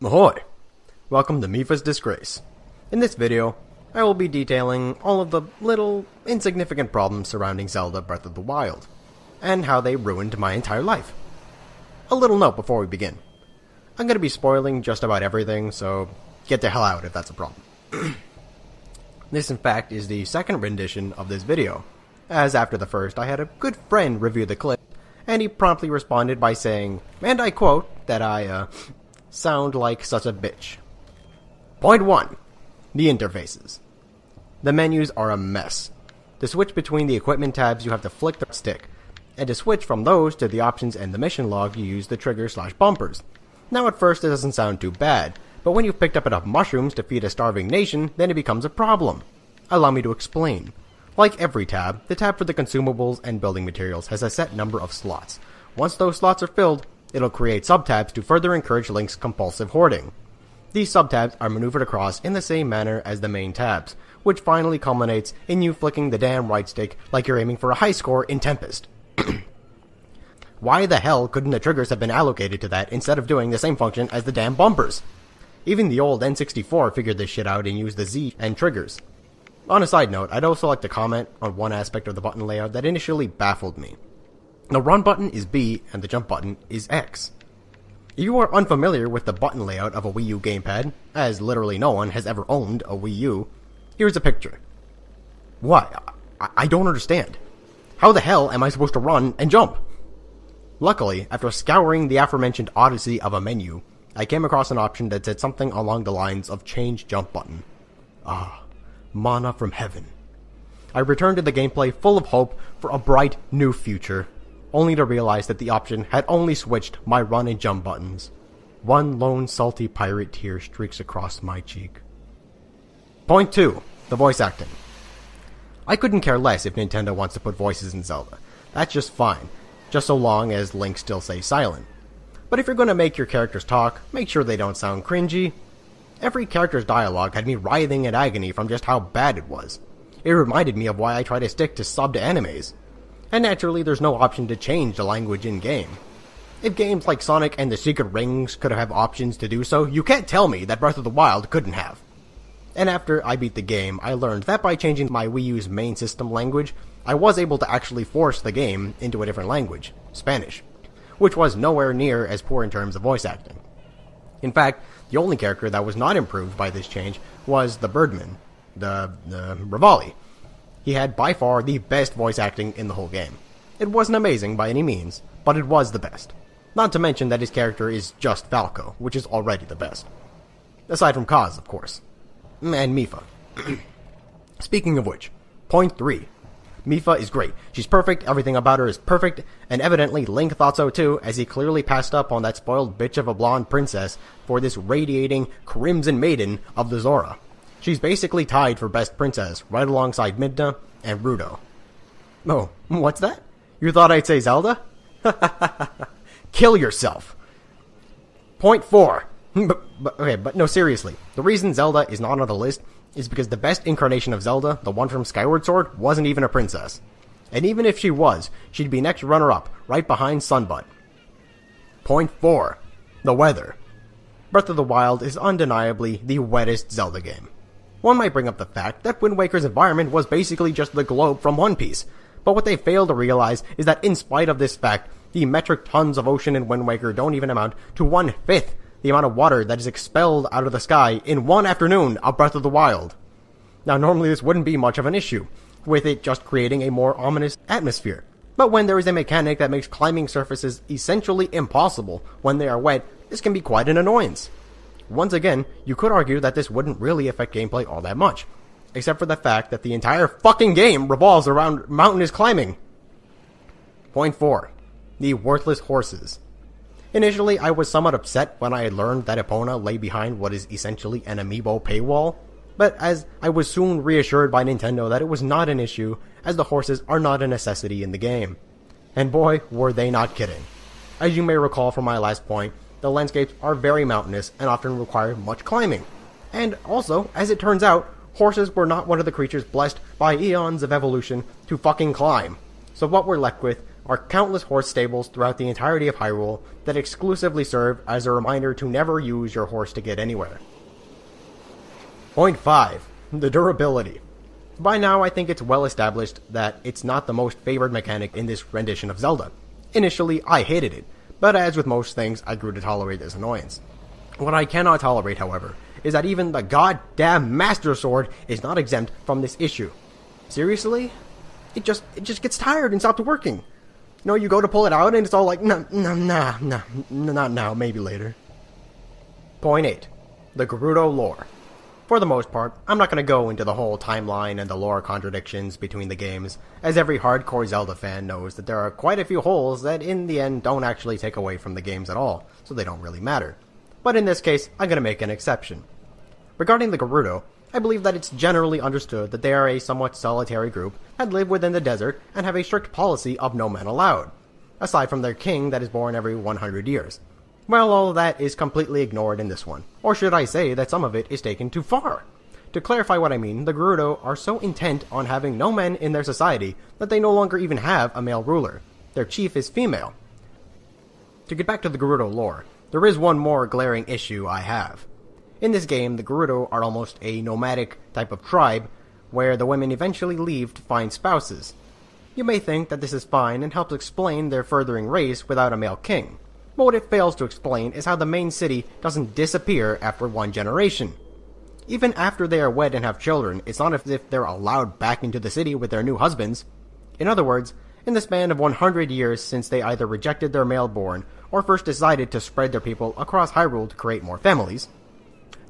Ahoy! Welcome to Mipha's Disgrace. In this video, I will be detailing all of the little, insignificant problems surrounding Zelda Breath of the Wild, and how they ruined my entire life. A little note before we begin. I'm going to be spoiling just about everything, so get the hell out if that's a problem. This, in fact, is the second rendition of this video, as after the first, I had a good friend review the clip, and he promptly responded by saying, and I quote, that I, sound like such a bitch. Point 1. The interfaces. The menus are a mess. To switch between the equipment tabs, you have to flick the stick, and to switch from those to the options and the mission log, you use the trigger/bumpers. Now at first it doesn't sound too bad, but when you've picked up enough mushrooms to feed a starving nation, then it becomes a problem. Allow me to explain. Like every tab, the tab for the consumables and building materials has a set number of slots. Once those slots are filled, it'll create subtabs to further encourage Link's compulsive hoarding. These subtabs are maneuvered across in the same manner as the main tabs, which finally culminates in you flicking the damn right stick like you're aiming for a high score in Tempest. Why the hell couldn't the triggers have been allocated to that instead of doing the same function as the damn bumpers? Even the old N64 figured this shit out and used the Z and triggers. On a side note, I'd also like to comment on one aspect of the button layout that initially baffled me. The run button is B and the jump button is X. If you are unfamiliar with the button layout of a Wii U gamepad, as literally no one has ever owned a Wii U, here's a picture. Why? I don't understand. How the hell am I supposed to run and jump? Luckily, after scouring the aforementioned odyssey of a menu, I came across an option that said something along the lines of change jump button. Ah, mana from heaven. I returned to the gameplay full of hope for a bright new future, only to realize that the option had only switched my run and jump buttons. One lone salty pirate tear streaks across my cheek. Point 2. The voice acting. I couldn't care less if Nintendo wants to put voices in Zelda. That's just fine, just so long as Link still stays silent. But if you're going to make your characters talk, make sure they don't sound cringy. Every character's dialogue had me writhing in agony from just how bad it was. It reminded me of why I try to stick to subbed animes. And naturally, there's no option to change the language in-game. If games like Sonic and the Secret Rings could have options to do so, you can't tell me that Breath of the Wild couldn't have. And after I beat the game, I learned that by changing my Wii U's main system language, I was able to actually force the game into a different language, Spanish, which was nowhere near as poor in terms of voice acting. In fact, the only character that was not improved by this change was the Birdman, the Rivali. He had by far the best voice acting in the whole game. It wasn't amazing by any means, but it was the best. Not to mention that his character is just Falco, which is already the best. Aside from Kaz, of course. And Mipha. Speaking of which, point 3. Mipha is great. She's perfect, everything about her is perfect, and evidently Link thought so too, as he clearly passed up on that spoiled bitch of a blonde princess for this radiating Crimson Maiden of the Zora. She's basically tied for best princess, right alongside Midna and Ruto. Oh, what's that? You thought I'd say Zelda? Kill yourself. Point 4. But no, seriously. The reason Zelda is not on the list is because the best incarnation of Zelda, the one from Skyward Sword, wasn't even a princess. And even if she was, she'd be next runner-up, right behind Sunbutt. Point 4. The weather. Breath of the Wild is undeniably the wettest Zelda game. One might bring up the fact that Wind Waker's environment was basically just the globe from One Piece, but what they fail to realize is that in spite of this fact, the metric tons of ocean in Wind Waker don't even amount to 1/5 the amount of water that is expelled out of the sky in one afternoon of Breath of the Wild. Now normally this wouldn't be much of an issue, with it just creating a more ominous atmosphere, but when there is a mechanic that makes climbing surfaces essentially impossible when they are wet, this can be quite an annoyance. Once again, you could argue that this wouldn't really affect gameplay all that much, except for the fact that the entire fucking game revolves around mountainous climbing. Point 4. The worthless horses. Initially, I was somewhat upset when I had learned that Epona lay behind what is essentially an amiibo paywall, but as I was soon reassured by Nintendo that it was not an issue, as the horses are not a necessity in the game. And boy, were they not kidding. As you may recall from my last point, the landscapes are very mountainous and often require much climbing. And also, as it turns out, horses were not one of the creatures blessed by eons of evolution to fucking climb. So what we're left with are countless horse stables throughout the entirety of Hyrule that exclusively serve as a reminder to never use your horse to get anywhere. Point 5. The durability. By now, I think it's well established that it's not the most favored mechanic in this rendition of Zelda. Initially, I hated it, but as with most things, I grew to tolerate this annoyance. What I cannot tolerate, however, is that even the goddamn Master Sword is not exempt from this issue. Seriously? It just gets tired and stops working. You know, you go to pull it out and it's all like, nah, not now, maybe later. Point 8. The Gerudo lore. For the most part, I'm not going to go into the whole timeline and the lore contradictions between the games, as every hardcore Zelda fan knows that there are quite a few holes that in the end don't actually take away from the games at all, so they don't really matter. But in this case, I'm going to make an exception. Regarding the Gerudo, I believe that it's generally understood that they are a somewhat solitary group that live within the desert and have a strict policy of no men allowed, aside from their king that is born every 100 years. Well, all of that is completely ignored in this one. Or should I say that some of it is taken too far? To clarify what I mean, the Gerudo are so intent on having no men in their society that they no longer even have a male ruler. Their chief is female. To get back to the Gerudo lore, there is one more glaring issue I have. In this game, the Gerudo are almost a nomadic type of tribe, where the women eventually leave to find spouses. You may think that this is fine and helps explain their furthering race without a male king. But what it fails to explain is how the main city doesn't disappear after one generation. Even after they are wed and have children, it's not as if they're allowed back into the city with their new husbands. In other words, in the span of 100 years since they either rejected their male-born or first decided to spread their people across Hyrule to create more families,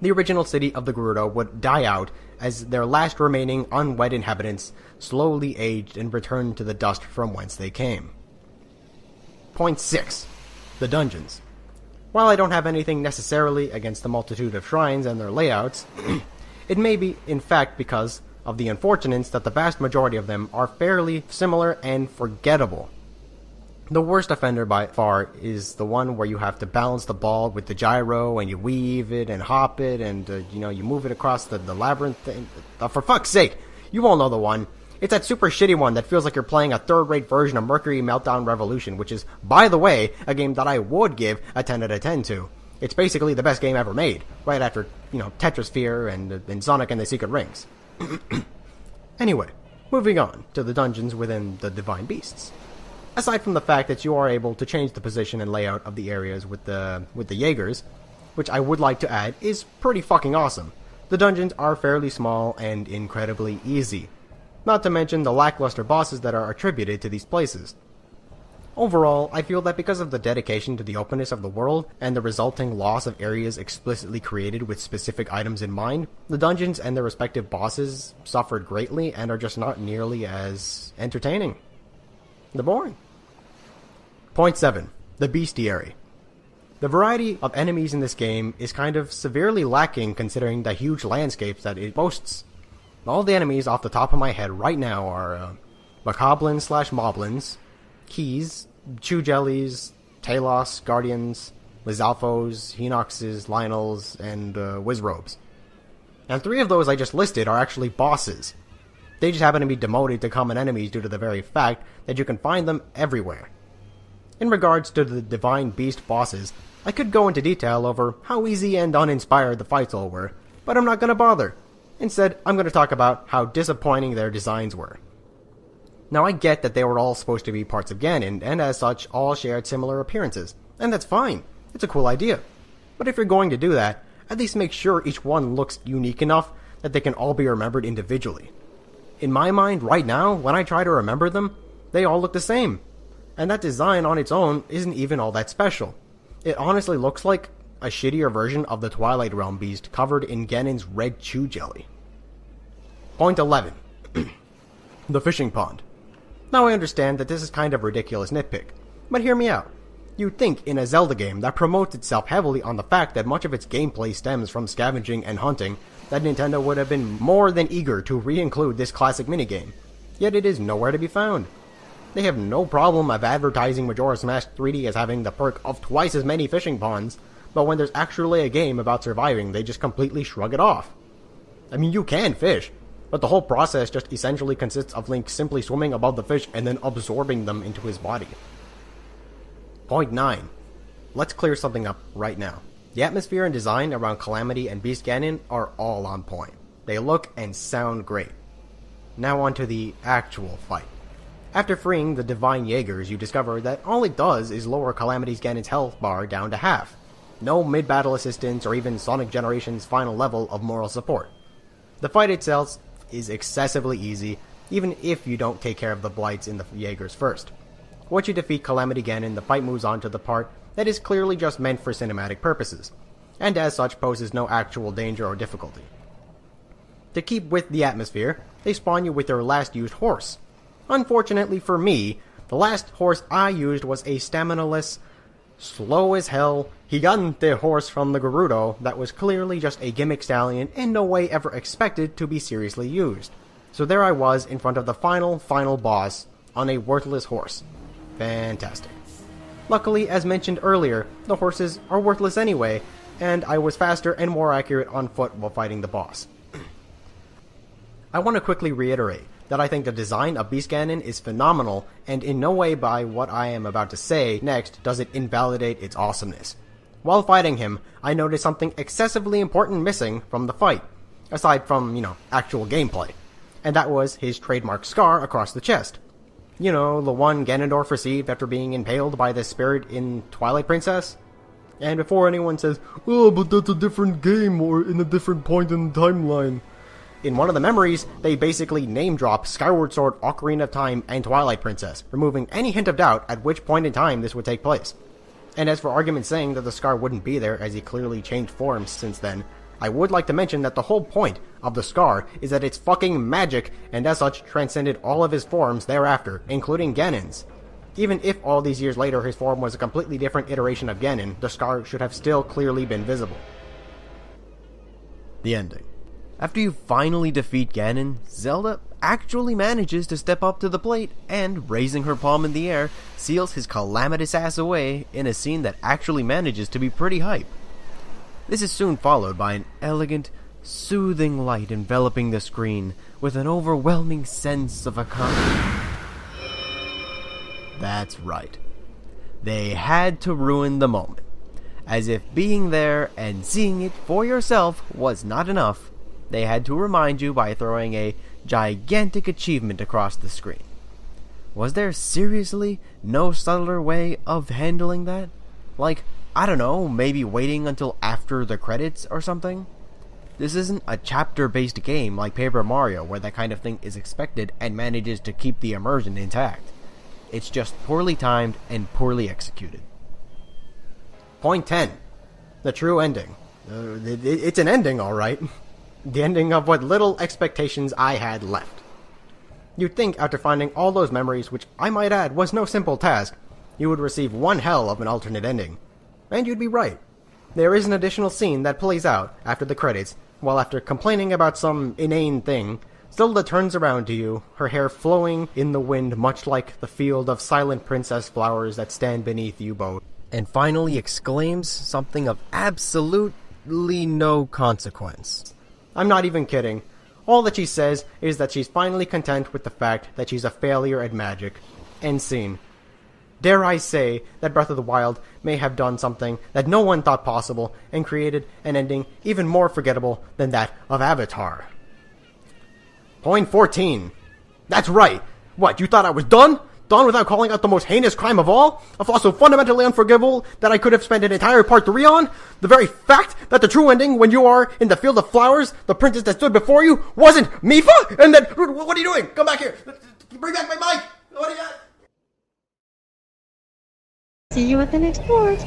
the original city of the Gerudo would die out as their last remaining unwed inhabitants slowly aged and returned to the dust from whence they came. Point 6. The dungeons. While I don't have anything necessarily against the multitude of shrines and their layouts, it may be, in fact, because of the unfortunates that the vast majority of them are fairly similar and forgettable. The worst offender by far is the one where you have to balance the ball with the gyro and you weave it and hop it and, you move it across the labyrinth thing. For fuck's sake, you all know the one. It's that super shitty one that feels like you're playing a third-rate version of Mercury Meltdown Revolution, which is, by the way, a game that I would give a 10 out of 10 to. It's basically the best game ever made, right after, Tetrasphere and Sonic and the Secret Rings. Anyway, moving on to the dungeons within the Divine Beasts. Aside from the fact that you are able to change the position and layout of the areas with the Jaegers, which I would like to add is pretty fucking awesome, the dungeons are fairly small and incredibly easy. Not to mention the lackluster bosses that are attributed to these places. Overall, I feel that because of the dedication to the openness of the world and the resulting loss of areas explicitly created with specific items in mind, the dungeons and their respective bosses suffered greatly and are just not nearly as entertaining. They're boring. Point 7. The Bestiary. The variety of enemies in this game is kind of severely lacking considering the huge landscapes that it boasts. All the enemies off the top of my head right now are Macablins/Moblins, Keys, Chew Jellies, Talos, Guardians, Lizalfos, Hinoxes, Lionels, and Wizrobes. And 3 of those I just listed are actually bosses. They just happen to be demoted to common enemies due to the very fact that you can find them everywhere. In regards to the Divine Beast bosses, I could go into detail over how easy and uninspired the fights all were, but I'm not going to bother. Instead, I'm going to talk about how disappointing their designs were. Now, I get that they were all supposed to be parts of Ganon, and as such, all shared similar appearances. And that's fine. It's a cool idea. But if you're going to do that, at least make sure each one looks unique enough that they can all be remembered individually. In my mind, right now, when I try to remember them, they all look the same. And that design on its own isn't even all that special. It honestly looks like a shittier version of the Twilight Realm beast covered in Ganon's red chew jelly. Point 11. The fishing pond. Now I understand that this is kind of a ridiculous nitpick, but hear me out. You'd think in a Zelda game that promotes itself heavily on the fact that much of its gameplay stems from scavenging and hunting, that Nintendo would have been more than eager to re-include this classic minigame. Yet it is nowhere to be found. They have no problem of advertising Majora's Mask 3D as having the perk of twice as many fishing ponds, but when there's actually a game about surviving, they just completely shrug it off. I mean, you can fish, but the whole process just essentially consists of Link simply swimming above the fish and then absorbing them into his body. Point 9. Let's clear something up right now. The atmosphere and design around Calamity and Beast Ganon are all on point. They look and sound great. Now on to the actual fight. After freeing the Divine Jaegers, you discover that all it does is lower Calamity Ganon's health bar down to half. No mid-battle assistance or even Sonic Generation's final level of moral support. The fight itself is excessively easy, even if you don't take care of the blights in the Jaegers first. Once you defeat Calamity Ganon, the fight moves on to the part that is clearly just meant for cinematic purposes, and as such poses no actual danger or difficulty. To keep with the atmosphere, they spawn you with their last used horse. Unfortunately for me, the last horse I used was a stamina-less, slow as hell, gigante horse from the Gerudo that was clearly just a gimmick stallion in no way ever expected to be seriously used. So there I was in front of the final boss on a worthless horse. Fantastic. Luckily, as mentioned earlier, the horses are worthless anyway, and I was faster and more accurate on foot while fighting the boss. I want to quickly reiterate that I think the design of Beast Ganon is phenomenal, and in no way by what I am about to say next does it invalidate its awesomeness. While fighting him, I noticed something excessively important missing from the fight, aside from, actual gameplay, and that was his trademark scar across the chest. The one Ganondorf received after being impaled by the spirit in Twilight Princess? And before anyone says, "Oh, but that's a different game or in a different point in the timeline." In one of the memories, they basically name-drop Skyward Sword, Ocarina of Time, and Twilight Princess, removing any hint of doubt at which point in time this would take place. And as for arguments saying that the scar wouldn't be there as he clearly changed forms since then, I would like to mention that the whole point of the scar is that it's fucking magic, and as such transcended all of his forms thereafter, including Ganon's. Even if all these years later his form was a completely different iteration of Ganon, the scar should have still clearly been visible. The ending. After you finally defeat Ganon, Zelda actually manages to step up to the plate and, raising her palm in the air, seals his calamitous ass away in a scene that actually manages to be pretty hype. This is soon followed by an elegant, soothing light enveloping the screen with an overwhelming sense of accomplishment. That's right. They had to ruin the moment. As if being there and seeing it for yourself was not enough, they had to remind you by throwing a gigantic achievement across the screen. Was there seriously no subtler way of handling that? Like, I don't know, maybe waiting until after the credits or something? This isn't a chapter-based game like Paper Mario where that kind of thing is expected and manages to keep the immersion intact. It's just poorly timed and poorly executed. Point 10. The true ending. It's an ending, alright. The ending of what little expectations I had left. You'd think after finding all those memories, which I might add was no simple task, you would receive one hell of an alternate ending. And you'd be right. There is an additional scene that plays out after the credits, while after complaining about some inane thing, Zelda turns around to you, her hair flowing in the wind much like the field of silent princess flowers that stand beneath you both, and finally exclaims something of absolutely no consequence. I'm not even kidding. All that she says is that she's finally content with the fact that she's a failure at magic. End scene. Dare I say that Breath of the Wild may have done something that no one thought possible and created an ending even more forgettable than that of Avatar. Point 14. That's right. What, you thought I was done? Done without calling out the most heinous crime of all? A flaw so fundamentally unforgivable that I could have spent an entire part 3 on? The very fact that the true ending when you are in the field of flowers, the princess that stood before you, wasn't Mipha? And that... What are you doing? Come back here. Bring back my mic. What do you got? See you at the next port.